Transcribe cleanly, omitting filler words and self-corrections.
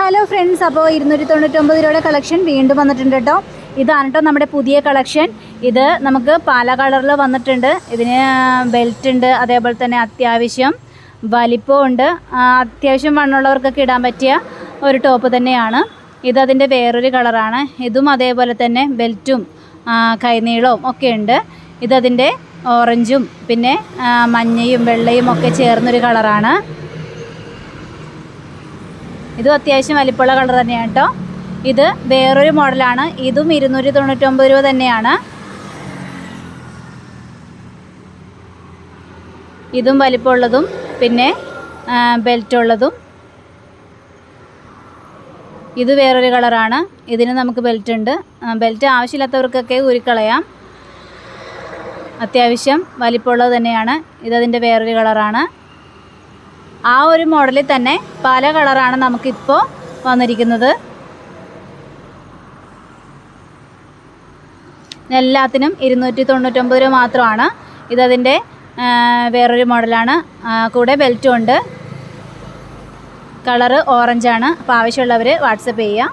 Hello friends, അപ്പോൾ 299 രൂപയുടെ collection വീണ്ടും വന്നിട്ടുണ്ട് കേട്ടോ. ഇതാണ് കേട്ടോ നമ്മുടെ പുതിയ കളക്ഷൻ. ഇത് നമുക്ക് പല കളറിൽ വന്നിട്ടുണ്ട്. ഇതിന് ബെൽറ്റ് ഉണ്ട്, അതേപോലെ തന്നെ അത്യാവശ്യം വലിപ്പമുണ്ട്. അത്യാവശ്യം വണ്ണമുള്ളവർക്കൊക്കെ ഇടാൻ പറ്റിയ ഒരു ടോപ്പ് തന്നെയാണ്. ഇതതിൻ്റെ വേറൊരു കളറാണ്. ഇതും അതേപോലെ തന്നെ ബെൽറ്റും കൈനീളവും ഒക്കെ ഉണ്ട്. ഇതതിൻ്റെ ഓറഞ്ചും പിന്നെ മഞ്ഞയും വെള്ളയും ഒക്കെ ചേർന്നൊരു കളറാണ്. ഇതും അത്യാവശ്യം വലിപ്പമുള്ള കളർ തന്നെയാണ് കേട്ടോ. ഇത് വേറൊരു മോഡലാണ്. ഇതും 299 രൂപ തന്നെയാണ്. ഇതും വലിപ്പമുള്ളതും പിന്നെ ബെൽറ്റ് ഉള്ളതും. ഇത് വേറൊരു കളറാണ്. ഇതിന് നമുക്ക് ബെൽറ്റ് ഉണ്ട്. ബെൽറ്റ് ആവശ്യമില്ലാത്തവർക്കൊക്കെ ഊരിക്കളയാം. അത്യാവശ്യം വലിപ്പമുള്ളത് തന്നെയാണ്. ഇതതിൻ്റെ വേറൊരു കളറാണ്. ആ ഒരു മോഡലിൽ തന്നെ പല കളറാണ് നമുക്കിപ്പോൾ വന്നിരിക്കുന്നത്. എല്ലാത്തിനും 299 രൂപ മാത്രമാണ്. ഇതതിൻ്റെ വേറൊരു മോഡലാണ്. കൂടെ ബെൽറ്റും ഉണ്ട്. കളറ് ഓറഞ്ചാണ്. അപ്പോൾ ആവശ്യമുള്ളവർ വാട്സപ്പ് ചെയ്യുക.